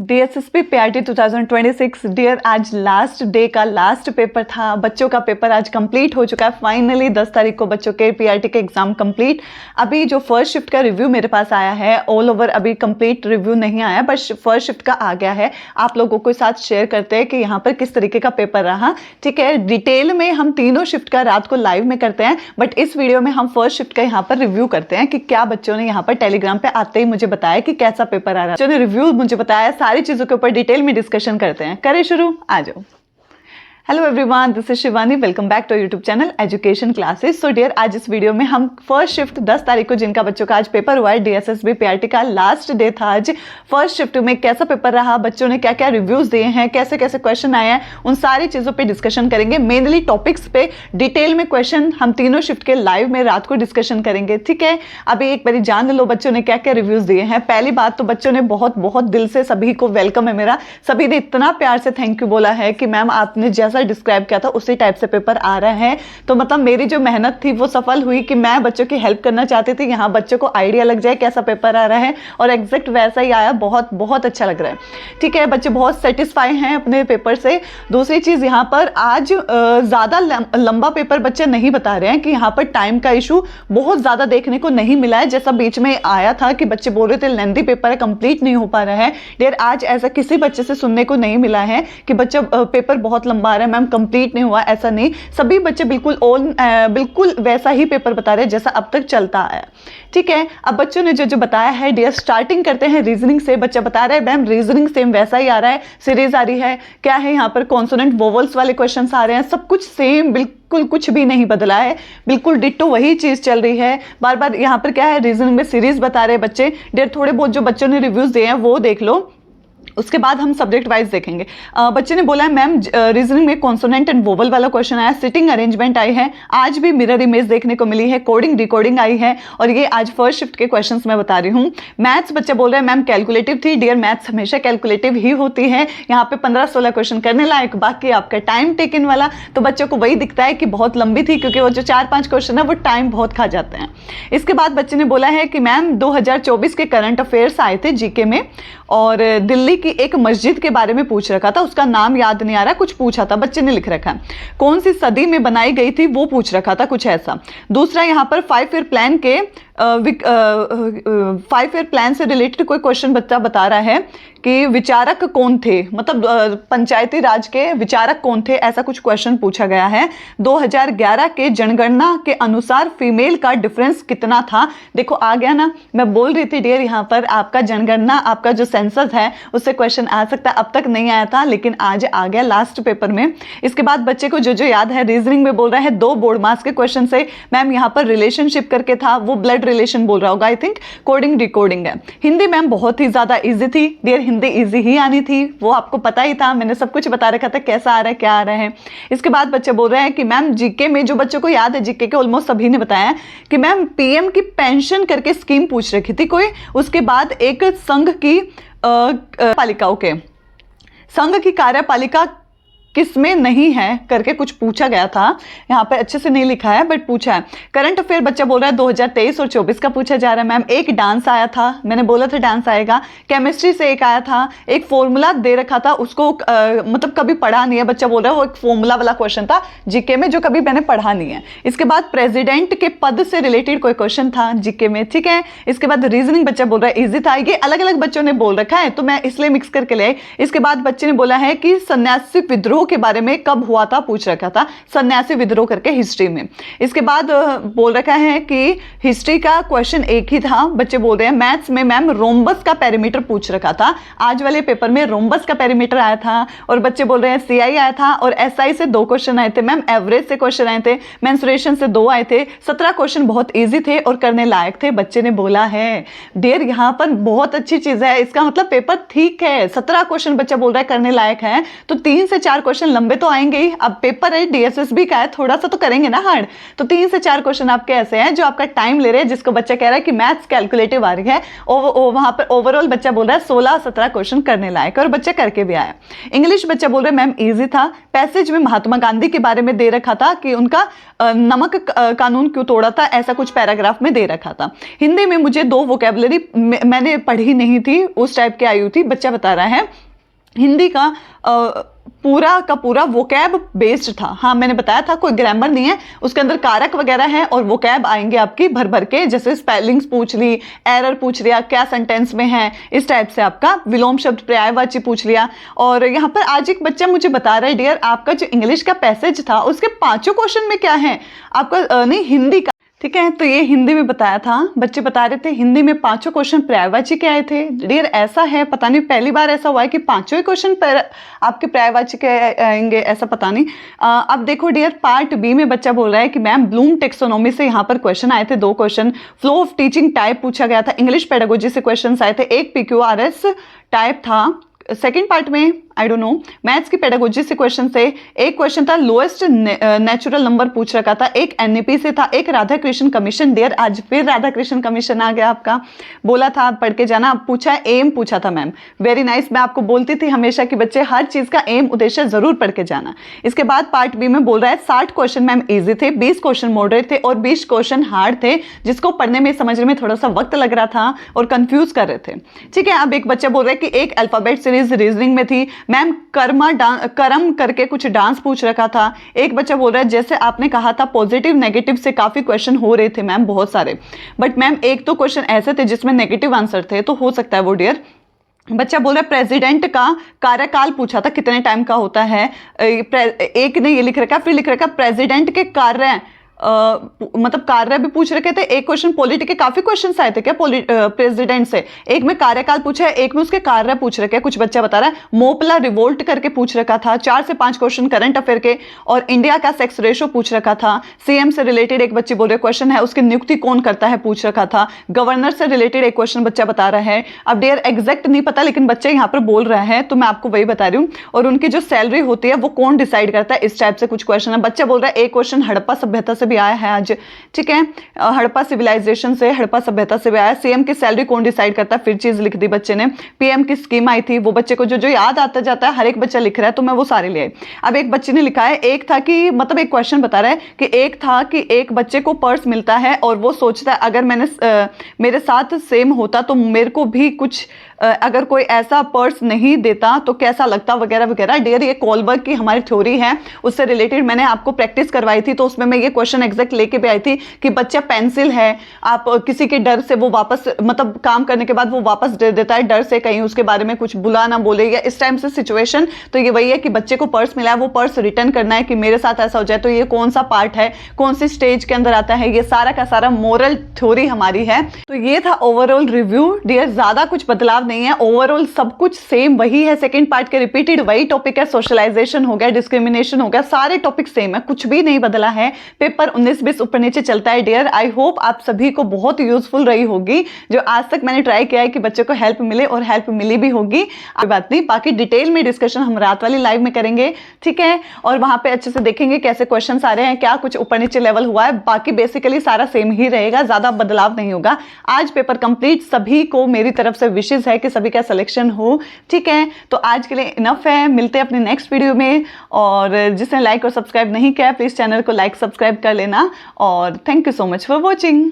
DSSP PRT 2026 dear, आज last day का last paper था। बच्चों का पेपर आज कंप्लीट हो चुका है। फाइनली 10 तारीख को बच्चों के PRT के एग्जाम कंप्लीट। अभी जो फर्स्ट शिफ्ट का रिव्यू मेरे पास आया है, ऑल ओवर अभी कंप्लीट रिव्यू नहीं आया, बट फर्स्ट शिफ्ट का आ गया है। आप लोगों के साथ शेयर करते हैं कि यहाँ पर किस तरीके का पेपर रहा। ठीक है, डिटेल में हम तीनों शिफ्ट का रात को लाइव में करते हैं, बट इस वीडियो में हम फर्स्ट शिफ्ट का यहाँ पर रिव्यू करते हैं कि क्या बच्चों ने यहाँ पर टेलीग्राम पे आते ही मुझे बताया कि कैसा पेपर आ रहा है। बच्चों ने रिव्यू मुझे बताया, सारी चीजों के ऊपर डिटेल में डिस्कशन करते हैं। करें शुरू, आ जाओ। Hello everyone, this is Shivani. Welcome back to YouTube channel education classes. So dear, आज इस वीडियो में हम फर्स्ट शिफ्ट 10 तारीख को जिनका बच्चों का आज पेपर हुआ है, DSSB PRT का लास्ट डे था आज। फर्स्ट शिफ्ट में कैसा पेपर रहा, बच्चों ने क्या क्या रिव्यूज दिए हैं, कैसे कैसे क्वेश्चन आए हैं, उन सारी चीज़ों पे डिस्कशन करेंगे। मेनली टॉपिक्स पे डिटेल में क्वेश्चन हम तीनों शिफ्ट के लाइव में रात को डिस्कशन करेंगे। ठीक है, अभी एक बारी जान लो बच्चों ने क्या क्या रिव्यूज दिए हैं। पहली बात तो बच्चों ने बहुत बहुत दिल से सभी को वेलकम है मेरा। सभी ने इतना प्यार से थैंक यू बोला है कि मैम आपने जैसा डिस्क्राइब किया था उसी टाइप से पेपर आ रहा है। तो मतलब मेरी जो मेहनत थी वो सफल हुई कि मैं बच्चों की हेल्प करना चाहती थी, यहाँ बच्चों को आइडिया लग जाए कैसा पेपर आ रहा है, और एग्जैक्ट वैसा ही आया। बहुत बहुत अच्छा लग रहा है। ठीक है, बच्चे बहुत सेटिस्फाई हैं अपने पेपर से। दूसरी चीज, यहाँ पर आज ज्यादा लंबा पेपर बच्चे नहीं बता रहे हैं कि यहाँ पर टाइम का इशू बहुत ज्यादा देखने को नहीं मिला है, जैसा बीच में आया था कि बच्चे बोल रहे थे लेंथी पेपर है, कंप्लीट नहीं हो पा रहा है। डेयर, आज ऐसा किसी बच्चे से सुनने को नहीं मिला है कि बच्चा पेपर बहुत लंबा आ रहा है, मैम कंप्लीट नहीं हुआ, ऐसा नहीं। सभी बच्चे बिल्कुल वैसा ही पेपर बता रहे हैं जैसा अब तक चलता आया। ठीक है, अब बच्चों ने जो बताया है, डियर स्टार्टिंग करते हैं रीजनिंग से। बच्चा बता रहे हैं मैम रीजनिंग सेम वैसा ही आ रहा है, सीरीज आ रही है, क्या है यहाँ पर कॉन्सोनेंट वोवल्स वाले क्वेश्चंस आ रहे हैं, सब कुछ सेम, बिल्कुल कुछ भी नहीं बदला है, बिल्कुल डिट्टो वही चीज चल रही है। बार बार यहाँ पर क्या है, रीजनिंग में सीरीज बता रहे हैं बच्चे। डियर, थोड़े बहुत जो बच्चों ने रिव्यूज दिए हैं वो देख लो, उसके बाद हम सब्जेक्ट वाइज देखेंगे। बच्चे ने बोला है मैम रीजनिंग में कॉन्सोनेंट एंड वोवल वाला क्वेश्चन आया, सिटिंग अरेंजमेंट आई है, आज भी मिरर इमेज देखने को मिली है, कोडिंग डिकोडिंग आई है, और ये आज फर्स्ट शिफ्ट के क्वेश्चंस मैं बता रही हूँ। मैथ्स बच्चा बोल रहा है मैम कैलकुलेटिव थी। डियर, मैथ्स हमेशा कैलकुलेटिव ही होती है, यहाँ पे 15-16 क्वेश्चन करने लायक, बाकी आपका टाइम टेकन वाला। तो बच्चों को वही दिखता है कि बहुत लंबी थी, क्योंकि वो जो 4-5 क्वेश्चन है वो टाइम बहुत खा जाते हैं। इसके बाद बच्चे ने बोला है कि मैम 2024 के करंट अफेयर्स आए थे जीके में, और दिल्ली की एक मस्जिद के बारे में पूछ रखा था, उसका नाम याद नहीं आ रहा, कुछ पूछा था, बच्चे ने लिख रखा है। कौन सी सदी में बनाई गई थी वो पूछ रखा था, कुछ ऐसा। दूसरा, यहाँ पर 5 ईयर प्लान के 5 ईयर प्लान से रिलेटेड कोई क्वेश्चन बच्चा बता रहा है कि विचारक कौन थे, मतलब पंचायती राज के विचारक कौन थे, ऐसा कुछ क्वेश्चन पूछा गया है। 2011 के जनगणना के अनुसार फीमेल का डिफरेंस कितना था। देखो आ गया ना, मैं बोल रही थी डियर, यहाँ पर आपका जनगणना, आपका जो सेंसस है उससे क्वेश्चन आ सकता है, अब तक नहीं आया था लेकिन आज आ गया लास्ट पेपर में। इसके बाद बच्चे को जो याद है, रीजनिंग में बोल रहा है 2 बोर्ड मार्क्स के क्वेश्चन से मैम यहाँ पर रिलेशनशिप करके था, वो ब्लड रिलेशन बोल रहा होगा आई थिंक, कोडिंग डिकोडिंग है। हिंदी मैम बहुत ही ज्यादा इजी थी। डियर, हिंदी इजी ही आनी थी, वो आपको पता ही था, मैंने सब कुछ बता रखा था कैसा आ रहा है क्या आ रहा है। इसके बाद बच्चे बोल रहे हैं कि मैम जीके में, जो बच्चों को याद है जीके के ऑलमोस्ट सभी ने बताया कि मैम पीएम की पेंशन करके स्कीम पूछ रखी थी कोई, उसके बाद एक संघ की पालिकाओं के संघ की कार्यपालिका किसमें नहीं है करके कुछ पूछा गया था। यहाँ पर अच्छे से नहीं लिखा है बट पूछा है। करंट अफेयर बच्चा बोल रहा है 2023 और 24 का पूछा जा रहा है। मैम एक डांस आया था, मैंने बोला था डांस आएगा। केमिस्ट्री से एक आया था, एक फॉर्मूला दे रखा था, उसको मतलब कभी पढ़ा नहीं है, बच्चा बोल रहा है वो एक फॉर्मूला वाला क्वेश्चन था जीके में जो कभी मैंने पढ़ा नहीं है। इसके बाद प्रेसिडेंट के पद से रिलेटेड कोई क्वेश्चन था जीके में। ठीक है, इसके बाद रीजनिंग बच्चा बोल रहा है ईजी था। ये अलग अलग बच्चों ने बोल रखा है तो मैं इसलिए मिक्स करके ले आई। इसके बाद बच्चे ने बोला है कि सन्यासी विद्रोह के बारे में कब हुआ था पूछ रखा था, सन्यासी विद्रोह करके हिस्ट्री में। इसके बाद बोल रखा है कि हिस्ट्री का क्वेश्चन एक ही था। बच्चे बोल रहे हैं मैथ्स में मैम रोम्बस का पेरीमीटर पूछ रखा था, आज वाले पेपर में रोम्बस का पेरीमीटर आया था। और बच्चे बोल रहे हैं सीआई आया था और एसआई से 2 क्वेश्चन आए थे। मैम एवरेज से क्वेश्चन आए थे, मेंसुरेशन से 2 आए थे। 17 क्वेश्चन बहुत ईजी थे और करने लायक थे, बच्चे ने बोला है। डियर, यहाँ पर बहुत अच्छी चीज है, इसका मतलब पेपर ठीक है। 17 क्वेश्चन बच्चा बोल रहा है करने लायक है, तो 3 से 4 क्वेश्चन लंबे तो आएंगे ही, अब पेपर है DSSB का है, थोड़ा सा तो करेंगे ना हार्ड। तो 3 से 4 क्वेश्चन आपके ऐसे हैं जो आपका टाइम ले रहे हैं, जिसको बच्चा कह रहा है कि मैथ्स कैलकुलेटिव आ रही है, और वहां पर ओवरऑल बच्चा बोल रहा है 16-17 क्वेश्चन करने लायक, और बच्चा करके भी आया। इंग्लिश बच्चा बोल रहा है मैम ईजी था, पैसेज में महात्मा गांधी के बारे में दे रखा था कि उनका नमक कानून क्यों तोड़ा था, ऐसा कुछ पैराग्राफ में दे रखा था। हिंदी में मुझे 2 वोकैबुलरी मैंने पढ़ी नहीं थी, उस टाइप के आई हुई थी, बच्चा बता रहा है। हिंदी का पूरा का पूरा वोकैब बेस्ड था। हाँ मैंने बताया था कोई ग्रामर नहीं है, उसके अंदर कारक वगैरह है और वोकैब आएंगे आपकी भर भर के, जैसे स्पेलिंग्स पूछ ली, एरर पूछ लिया, क्या सेंटेंस में है, इस टाइप से आपका विलोम शब्द पर्यायवाची पूछ लिया। और यहाँ पर आज एक बच्चा मुझे बता रहा है डियर आपका जो इंग्लिश का पैसेज था उसके 5 क्वेश्चन में क्या है आपका, नहीं हिंदी का, ठीक है। तो ये हिंदी में बताया था, बच्चे बता रहे थे हिंदी में 5 क्वेश्चन पर्यायवाची के आए थे। डियर ऐसा है, पता नहीं पहली बार ऐसा हुआ है कि 5 ही क्वेश्चन आपके पर्यायवाची के आएंगे, ऐसा पता नहीं। अब देखो डियर पार्ट बी में बच्चा बोल रहा है कि मैम ब्लूम टेक्सोनोमी से यहाँ पर क्वेश्चन आए थे 2 question, flow of teaching type पूछा गया था, इंग्लिश पेडागोजी से क्वेश्चन आए थे, एक PQRS टाइप था। सेकेंड पार्ट में आई डोंट नो, मैथ्स की पेडागोजी से क्वेश्चन से एक क्वेश्चन था, लोएस्ट नेचुरल नंबर पूछ रखा था, एक NEP से था, एक राधा कृष्ण कमीशन। डियर आज फिर राधा कृष्ण कमीशन आ गया आपका, बोला था आप पढ़ के जाना, पूछा एम पूछा था मैम, वेरी नाइस। मैं आपको बोलती थी हमेशा कि बच्चे हर चीज का एम उद्देश्य जरूर पढ़ के जाना। इसके बाद पार्ट बी में बोल रहा है 60 क्वेश्चन मैम इजी थे, 20 क्वेश्चन मॉडरेट थे और 20 क्वेश्चन हार्ड थे, जिसको पढ़ने में समझने में थोड़ा सा वक्त लग रहा था और कंफ्यूज कर रहे थे, ठीक है। अब एक बच्चा बोल रहा है कि एक अल्फाबेट सीरीज रीजनिंग में थी मैम, कर्म करके कुछ डांस पूछ रखा था। एक बच्चा बोल रहा है जैसे आपने कहा था पॉजिटिव नेगेटिव से काफी क्वेश्चन हो रहे थे मैम, बहुत सारे, बट मैम एक तो क्वेश्चन ऐसे थे जिसमें नेगेटिव आंसर थे, तो हो सकता है वो डियर। बच्चा बोल रहा है प्रेसिडेंट का कार्यकाल पूछा था कितने टाइम का होता है, एक ने ये लिख रखा, फिर लिख रखा प्रेसिडेंट के कार्य, मतलब कार्य भी पूछ रखे थे। एक क्वेश्चन पॉलिटी के काफी क्वेश्चन आए थे क्या प्रेसिडेंट से, एक में कार्यकाल पूछा है, एक में उसके कार्य पूछ रखे, कुछ बच्चा बता रहा है मोपला रिवोल्ट करके पूछ रखा था। 4 से 5 क्वेश्चन करंट अफेयर के, और इंडिया का सेक्स रेशो पूछ रखा था। CM से रिलेटेड एक बच्ची बोल रहे क्वेश्चन है, उसकी नियुक्ति कौन करता है पूछ रखा था। गवर्नर से रिलेटेड एक क्वेश्चन बच्चा बता रहा है। अब डियर एग्जैक्ट नहीं पता, लेकिन बच्चा यहाँ पर बोल रहा है तो मैं आपको वही बता रही हूँ। और उनकी जो सैलरी होती है वो कौन डिसाइड करता है, इस टाइप से कुछ क्वेश्चन है। बच्चा बोल रहा है एक क्वेश्चन हड़प्पा सभ्यता से भी आया है आज, ठीक है, हड़प्पा सिविलाइजेशन से, हड़प्पा सभ्यता से भी आया। CM की सैलरी कौन डिसाइड करता है, फिर चीज लिख दी बच्चे ने। PM की स्कीम आई थी, वो बच्चे को जो जो याद आता जाता है, हर एक बच्चा लिख रहा है तो मैं वो सारे ले आई। अब एक बच्चे ने लिखा है एक था कि, मतलब एक क्वेश्चन बता रहा है कि एक था कि एक बच्चे को पर्स मिलता है और वो सोचता है अगर मेरे साथ सेम होता तो मेरे को भी कुछ, अगर कोई ऐसा पर्स नहीं देता तो कैसा लगता, वगैरह वगैरह। डियर ये कोलबर्ग की हमारी थ्योरी है, उससे रिलेटेड मैंने आपको प्रैक्टिस करवाई थी, तो उसमें मैं ये क्वेश्चन एग्जैक्ट लेके भी आई थी कि बच्चा पेंसिल है, आप किसी के डर से वो वापस, मतलब काम करने के बाद वो वापस दे देता है डर से, कहीं उसके बारे में कुछ बुला ना बोले, या इस टाइम से सिचुएशन। तो ये वही है कि बच्चे को पर्स मिला है, वो पर्स रिटर्न करना है कि मेरे साथ ऐसा हो जाए, तो ये कौन सा पार्ट है, कौन सी स्टेज के अंदर आता है, ये सारा का सारा मोरल थ्योरी हमारी है। तो ये था ओवरऑल रिव्यू डियर, ज्यादा कुछ बदलाव नहीं है, ओवरऑल सब कुछ सेम वही है। सेकंड पार्ट के रिपीटेड वही टॉपिक है, सोशलाइजेशन हो गया, डिस्क्रिमिनेशन हो गया, सारे टॉपिक सेम है, कुछ भी नहीं बदला है। पेपर 19-20 ऊपर नीचे चलता है डियर। आई होप आप सभी को बहुत यूजफुल रही होगी, जो आज तक मैंने ट्राई किया है कि बच्चों को हेल्प मिले, और हेल्प मिली भी होगी, कोई बात नहीं। बाकी डिटेल में डिस्कशन हम रात वाली लाइव में करेंगे, ठीक है, और वहां पे अच्छे से देखेंगे कैसे क्वेश्चन आ रहे हैं, क्या कुछ ऊपर नीचे लेवल हुआ है। बाकी बेसिकली सारा सेम ही रहेगा, ज्यादा बदलाव नहीं होगा। आज पेपर कंप्लीट, सभी को मेरी तरफ से विशेष है कि सभी का सिलेक्शन हो, ठीक है। तो आज के लिए इनफ है, मिलते हैं अपने नेक्स्ट वीडियो में। और जिसने लाइक और सब्सक्राइब नहीं किया प्लीज चैनल को लाइक सब्सक्राइब कर लेना, और thank you so much for watching.